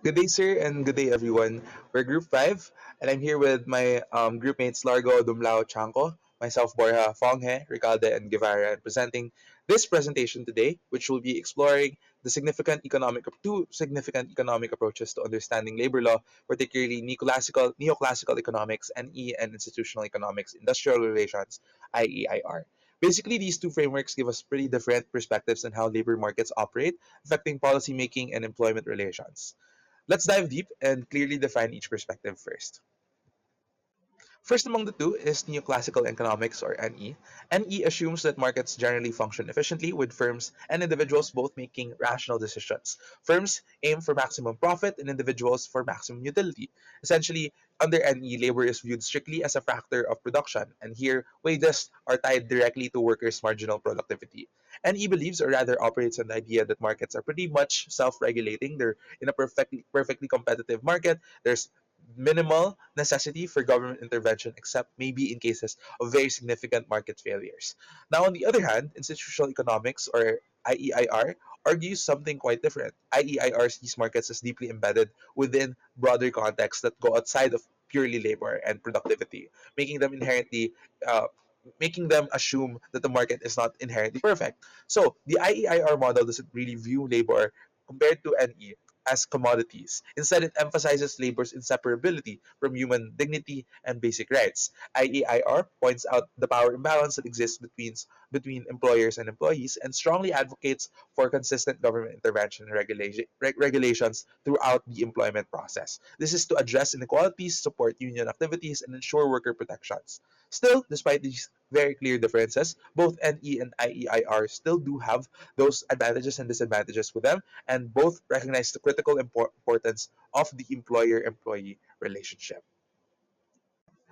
Good day, sir, and good day, everyone. We're Group 5, and I'm here with my group mates Largo, Dumlao, Tiangco, myself, Borja, Fonghe, Ricalde, and Guevarra, and presenting this presentation today, which will be exploring two significant economic approaches to understanding labor law, particularly neoclassical economics, NE, and institutional economics, industrial relations, IEIR. Basically, these two frameworks give us pretty different perspectives on how labor markets operate, affecting policymaking and employment relations. Let's dive deep and clearly define each perspective first. First among the two is Neoclassical Economics, or NE. NE assumes that markets generally function efficiently, with firms and individuals both making rational decisions. Firms aim for maximum profit and individuals for maximum utility. Essentially, under NE, labor is viewed strictly as a factor of production, and here wages are tied directly to workers' marginal productivity. NE believes, or rather operates on the idea that markets are pretty much self-regulating. They're in a perfectly competitive market. There's minimal necessity for government intervention except maybe in cases of very significant market failures. Now, on the other hand, institutional economics, or IEIR, argues something quite different. IEIR sees markets as deeply embedded within broader contexts that go outside of purely labor and productivity, making them inherently uh, making them assume that the market is not inherently perfect. So the IEIR model doesn't really view labor compared to NE as commodities. Instead, it emphasizes labor's inseparability from human dignity and basic rights. IEIR points out the power imbalance that exists between employers and employees and strongly advocates for consistent government intervention and regulations throughout the employment process. This is to address inequalities, support union activities, and ensure worker protections. Still, despite these very clear differences, both NE and IEIR still do have those advantages and disadvantages with them, and both recognize the critical importance of the employer-employee relationship.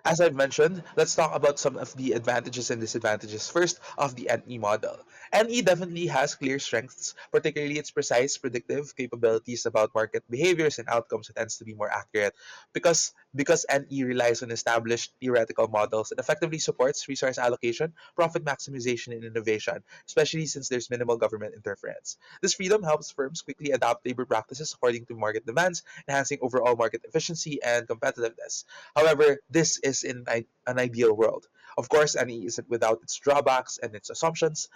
As I've mentioned, let's talk about some of the advantages and disadvantages first of the NE model. NE definitely has clear strengths, particularly its precise predictive capabilities about market behaviors and outcomes. It tends to be more accurate because NE relies on established theoretical models. It effectively supports resource allocation, profit maximization, and innovation, especially since there's minimal government interference. This freedom helps firms quickly adapt labor practices according to market demands, enhancing overall market efficiency and competitiveness. However, this is in an ideal world. Of course, NE isn't without its drawbacks and its assumptions.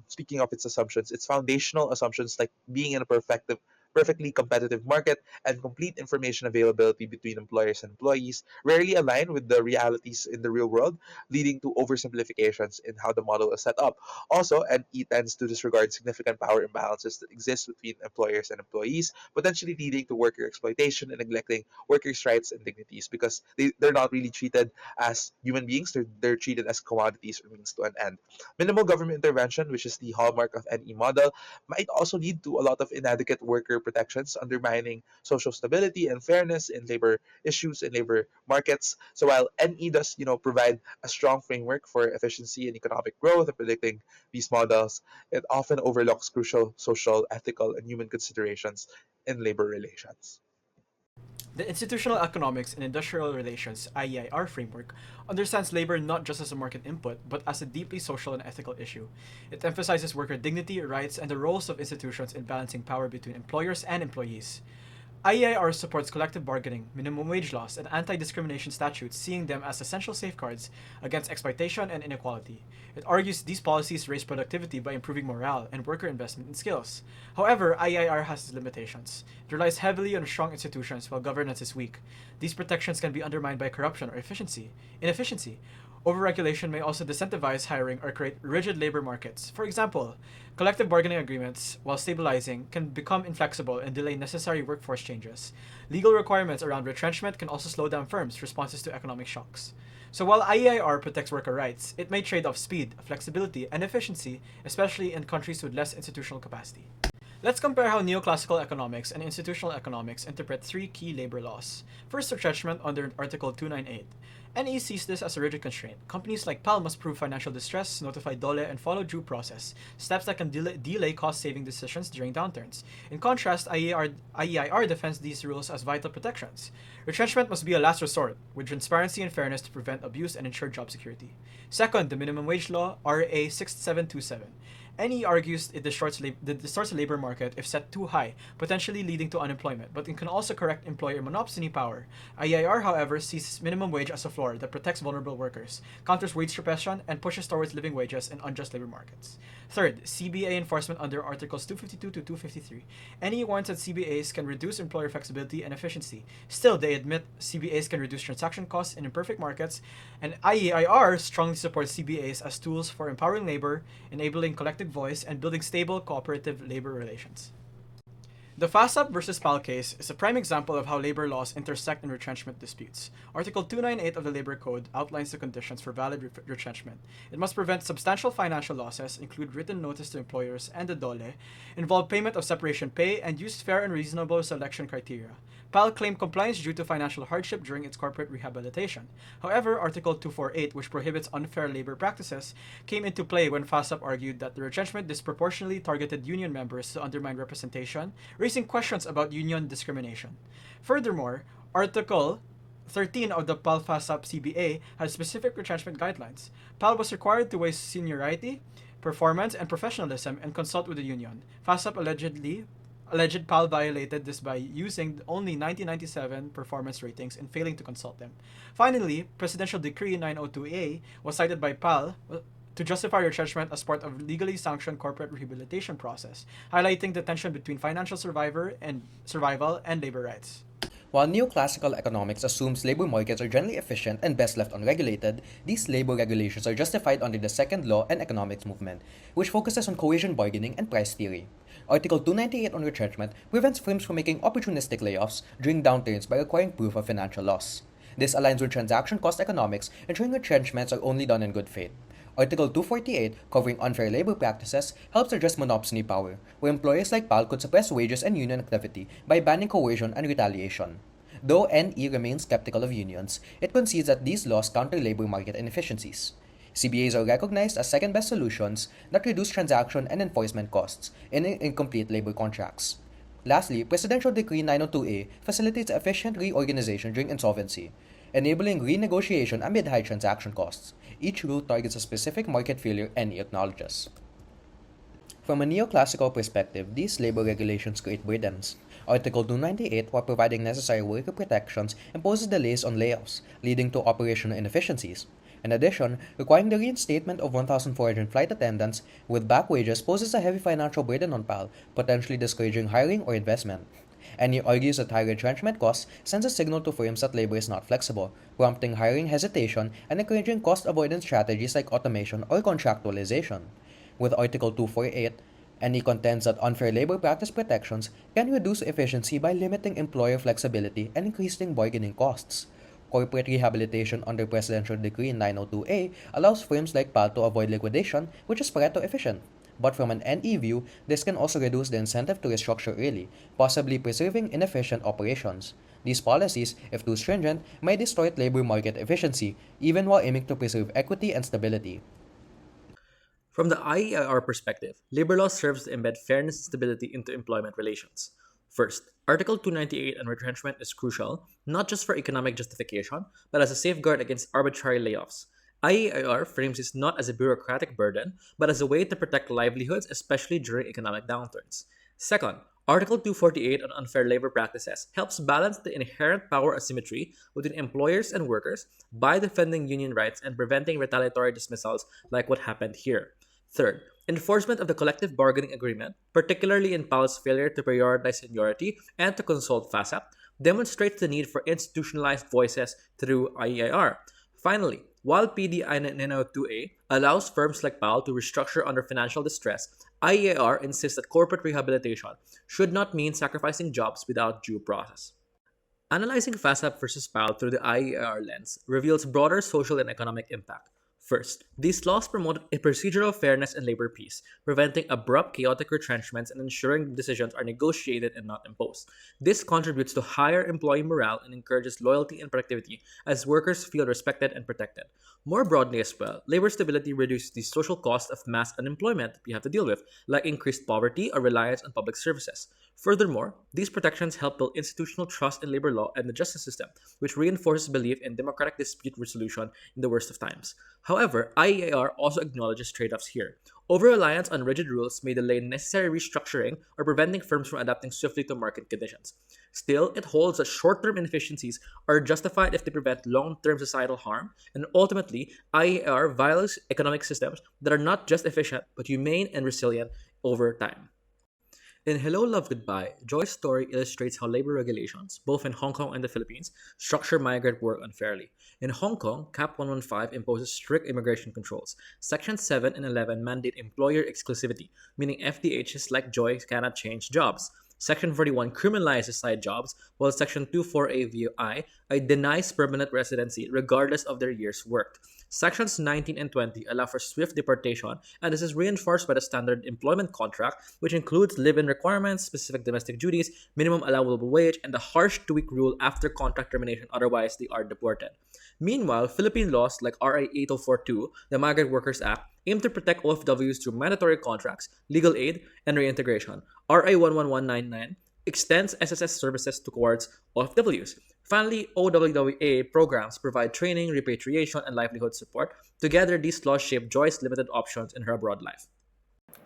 Speaking of its assumptions, its foundational assumptions like being in a perfectly competitive market and complete information availability between employers and employees rarely align with the realities in the real world, leading to oversimplifications in how the model is set up. Also, NE tends to disregard significant power imbalances that exist between employers and employees, potentially leading to worker exploitation and neglecting workers' rights and dignities because they're not really treated as human beings, they're treated as commodities or means to an end. Minimal government intervention, which is the hallmark of any model, might also lead to a lot of inadequate worker protections, undermining social stability and fairness in labor issues and labor markets. So while NE does, provide a strong framework for efficiency and economic growth and predicting these models, it often overlooks crucial social, ethical, and human considerations in labor relations. The Institutional Economics and Industrial Relations (IEIR) framework understands labor not just as a market input, but as a deeply social and ethical issue. It emphasizes worker dignity, rights, and the roles of institutions in balancing power between employers and employees. IEIR supports collective bargaining, minimum wage laws, and anti discrimination statutes, seeing them as essential safeguards against exploitation and inequality. It argues these policies raise productivity by improving morale and worker investment in skills. However, IEIR has its limitations. It relies heavily on strong institutions while governance is weak. These protections can be undermined by corruption or inefficiency. Overregulation may also disincentivize hiring or create rigid labor markets. For example, collective bargaining agreements, while stabilizing, can become inflexible and delay necessary workforce changes. Legal requirements around retrenchment can also slow down firms' responses to economic shocks. So while IEIR protects worker rights, it may trade off speed, flexibility, and efficiency, especially in countries with less institutional capacity. Let's compare how neoclassical economics and institutional economics interpret three key labor laws. First, retrenchment under Article 298. NE sees this as a rigid constraint. Companies like PAL must prove financial distress, notify DOLE, and follow due process, steps that can delay cost-saving decisions during downturns. In contrast, IEIR defends these rules as vital protections. Retrenchment must be a last resort, with transparency and fairness to prevent abuse and ensure job security. Second, the minimum wage law, RA 6727. NE argues it distorts the labor market if set too high, potentially leading to unemployment, but it can also correct employer monopsony power. IER, however, sees minimum wage as a floor that protects vulnerable workers, counters wage suppression, and pushes towards living wages in unjust labor markets. Third, CBA enforcement under Articles 252 to 253. NE warns that CBAs can reduce employer flexibility and efficiency. Still, they admit CBAs can reduce transaction costs in imperfect markets, and IEIR strongly supports CBAs as tools for empowering labor, enabling collective voice, and building stable cooperative labor relations. The FASAP versus PAL case is a prime example of how labor laws intersect in retrenchment disputes. Article 298 of the Labor Code outlines the conditions for valid retrenchment. It must prevent substantial financial losses, include written notice to employers and the DOLE, involve payment of separation pay, and use fair and reasonable selection criteria. PAL claimed compliance due to financial hardship during its corporate rehabilitation. However, Article 248, which prohibits unfair labor practices, came into play when FASAP argued that the retrenchment disproportionately targeted union members to undermine representation, raising questions about union discrimination. Furthermore, Article 13 of the PAL FASAP CBA had specific retrenchment guidelines. PAL was required to weigh seniority, performance, and professionalism and consult with the union. FASAP alleged PAL violated this by using only 1997 performance ratings and failing to consult them. Finally, Presidential Decree 902A was cited by PAL to justify retrenchment as part of legally sanctioned corporate rehabilitation process, highlighting the tension between financial survival and labor rights. While neoclassical economics assumes labor markets are generally efficient and best left unregulated, these labor regulations are justified under the Second Law and Economics Movement, which focuses on cohesion bargaining and price theory. Article 298 on retrenchment prevents firms from making opportunistic layoffs during downturns by requiring proof of financial loss. This aligns with transaction cost economics, ensuring retrenchments are only done in good faith. Article 248, covering unfair labor practices, helps address monopsony power, where employers like PAL could suppress wages and union activity by banning coercion and retaliation. Though NE remains skeptical of unions, it concedes that these laws counter labor market inefficiencies. CBAs are recognized as second-best solutions that reduce transaction and enforcement costs in incomplete labor contracts. Lastly, Presidential Decree 902A facilitates efficient reorganization during insolvency, enabling renegotiation amid high transaction costs. Each rule targets a specific market failure NE acknowledges. From a neoclassical perspective, these labor regulations create burdens. Article 298, while providing necessary worker protections, imposes delays on layoffs, leading to operational inefficiencies. In addition, requiring the reinstatement of 1,400 flight attendants with back wages poses a heavy financial burden on PAL, potentially discouraging hiring or investment. And he argues that high retrenchment costs sends a signal to firms that labor is not flexible, prompting hiring hesitation and encouraging cost avoidance strategies like automation or contractualization. With Article 248, and he contends that unfair labor practice protections can reduce efficiency by limiting employer flexibility and increasing bargaining costs. Corporate rehabilitation under Presidential Decree 902A allows firms like PAL to avoid liquidation, which is Pareto efficient. But from an NE view, this can also reduce the incentive to restructure early, possibly preserving inefficient operations. These policies, if too stringent, may distort labor market efficiency, even while aiming to preserve equity and stability. From the IER perspective, labor law serves to embed fairness and stability into employment relations. First, Article 298 on retrenchment is crucial, not just for economic justification, but as a safeguard against arbitrary layoffs. IER frames this not as a bureaucratic burden, but as a way to protect livelihoods, especially during economic downturns. Second, Article 248 on unfair labor practices helps balance the inherent power asymmetry between employers and workers by defending union rights and preventing retaliatory dismissals like what happened here. Third, enforcement of the collective bargaining agreement, particularly in PAL's failure to prioritize seniority and to consult FASAP, demonstrates the need for institutionalized voices through IER. Finally, while PD 902A allows firms like PAL to restructure under financial distress, IER insists that corporate rehabilitation should not mean sacrificing jobs without due process. Analyzing FASAP versus PAL through the IER lens reveals broader social and economic impact. First, these laws promote a procedural fairness and labor peace, preventing abrupt, chaotic retrenchments and ensuring decisions are negotiated and not imposed. This contributes to higher employee morale and encourages loyalty and productivity as workers feel respected and protected. More broadly as well, labor stability reduces the social cost of mass unemployment we have to deal with, like increased poverty or reliance on public services. Furthermore, these protections help build institutional trust in labor law and the justice system, which reinforces belief in democratic dispute resolution in the worst of times. However, IER also acknowledges trade-offs here. Over-reliance on rigid rules may delay necessary restructuring or preventing firms from adapting swiftly to market conditions. Still, it holds that short-term inefficiencies are justified if they prevent long-term societal harm, and ultimately, IER values economic systems that are not just efficient but humane and resilient over time. In Hello, Love, Goodbye, Joy's story illustrates how labor regulations, both in Hong Kong and the Philippines, structure migrant work unfairly. In Hong Kong, Cap 115 imposes strict immigration controls. Section 7 and 11 mandate employer exclusivity, meaning FDHs like Joy cannot change jobs. Section 41 criminalizes side jobs, while Section 24A denies permanent residency regardless of their years worked. Sections 19 and 20 allow for swift deportation, and this is reinforced by the standard employment contract, which includes live-in requirements, specific domestic duties, minimum allowable wage, and the harsh two-week rule after contract termination, otherwise they are deported. Meanwhile, Philippine laws like RA 8042, the Migrant Workers Act, aim to protect OFWs through mandatory contracts, legal aid, and reintegration. RA 11199 extends SSS services towards OFWs. Finally, OWWA programs provide training, repatriation, and livelihood support. Together, these laws shape Joy's limited options in her abroad life.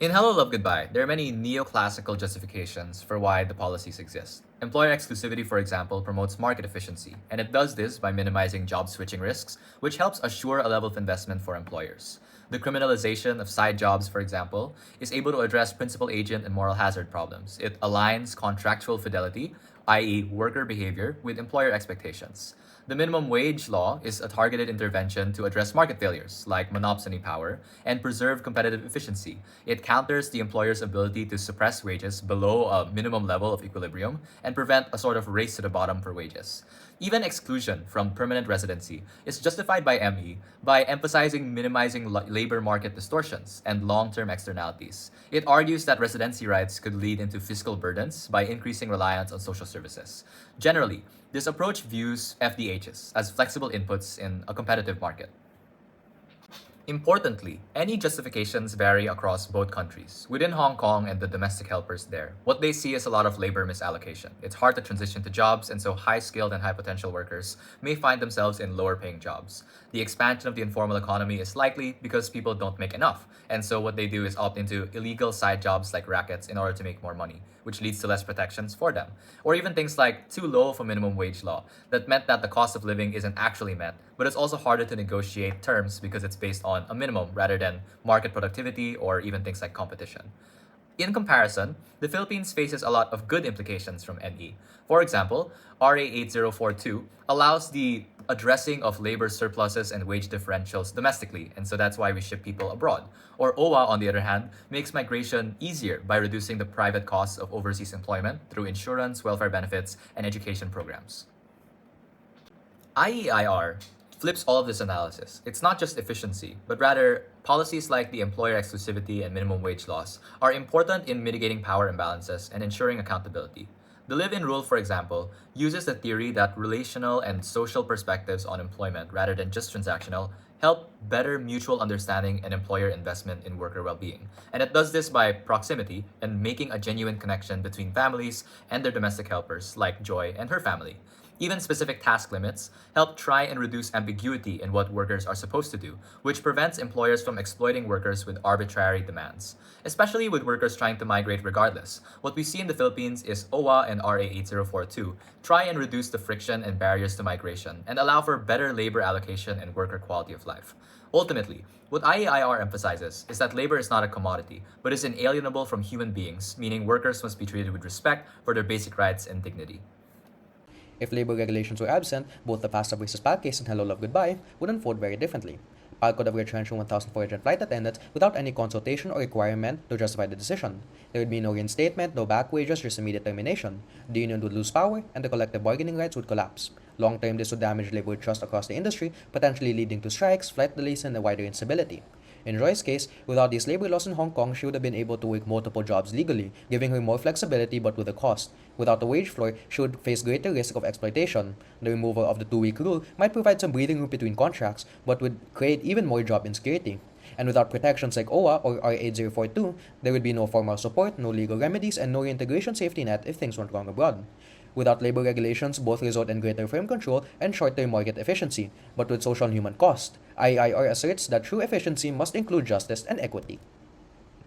In Hello, Love, Goodbye, there are many neoclassical justifications for why the policies exist. Employer exclusivity, for example, promotes market efficiency, and it does this by minimizing job switching risks, which helps assure a level of investment for employers. The criminalization of side jobs, for example, is able to address principal agent and moral hazard problems. It aligns contractual fidelity, i.e., worker behavior, with employer expectations. The minimum wage law is a targeted intervention to address market failures, like monopsony power, and preserve competitive efficiency. It counters the employer's ability to suppress wages below a minimum level of equilibrium and prevent a sort of race to the bottom for wages. Even exclusion from permanent residency is justified by ME by emphasizing minimizing labor market distortions and long-term externalities. It argues that residency rights could lead into fiscal burdens by increasing reliance on social services. Generally, this approach views FDHs as flexible inputs in a competitive market. Importantly, any justifications vary across both countries. Within Hong Kong and the domestic helpers there, what they see is a lot of labor misallocation. It's hard to transition to jobs, and so high-skilled and high-potential workers may find themselves in lower-paying jobs. The expansion of the informal economy is likely because people don't make enough, and so what they do is opt into illegal side jobs like rackets in order to make more money, which leads to less protections for them. Or even things like too low of a minimum wage law that meant that the cost of living isn't actually met, but it's also harder to negotiate terms because it's based on a minimum rather than market productivity or even things like competition. In comparison, the Philippines faces a lot of good implications from NE. For example, RA 8042 allows the addressing of labor surpluses and wage differentials domestically, and so that's why we ship people abroad. Or OWA, on the other hand, makes migration easier by reducing the private costs of overseas employment through insurance, welfare benefits, and education programs. IEIR flips all of this analysis. It's not just efficiency, but rather policies like the employer exclusivity and minimum wage laws are important in mitigating power imbalances and ensuring accountability. The live-in rule, for example, uses the theory that relational and social perspectives on employment, rather than just transactional, help better mutual understanding and employer investment in worker well-being. And it does this by proximity and making a genuine connection between families and their domestic helpers, like Joy and her family. Even specific task limits help try and reduce ambiguity in what workers are supposed to do, which prevents employers from exploiting workers with arbitrary demands. Especially with workers trying to migrate regardless, what we see in the Philippines is OWA and RA 8042 try and reduce the friction and barriers to migration and allow for better labor allocation and worker quality of life. Ultimately, what IEIR emphasizes is that labor is not a commodity, but is inalienable from human beings, meaning workers must be treated with respect for their basic rights and dignity. If labor regulations were absent, both the FASTA versus PAL case and Hello Love Goodbye would unfold very differently. PAL could have retrenched 1,400 flight attendants without any consultation or requirement to justify the decision. There would be no reinstatement, no back wages, just immediate termination. The union would lose power, and the collective bargaining rights would collapse. Long term, this would damage labor trust across the industry, potentially leading to strikes, flight delays, and a wider instability. In Joy's case, without these labor laws in Hong Kong, she would have been able to work multiple jobs legally, giving her more flexibility but with a cost. Without the wage floor, she would face greater risk of exploitation. The removal of the two-week rule might provide some breathing room between contracts, but would create even more job insecurity. And without protections like OWA or R8042, there would be no formal support, no legal remedies, and no reintegration safety net if things went wrong abroad. Without labor regulations, both result in greater firm control and short-term market efficiency, but with social and human cost. IIR asserts that true efficiency must include justice and equity.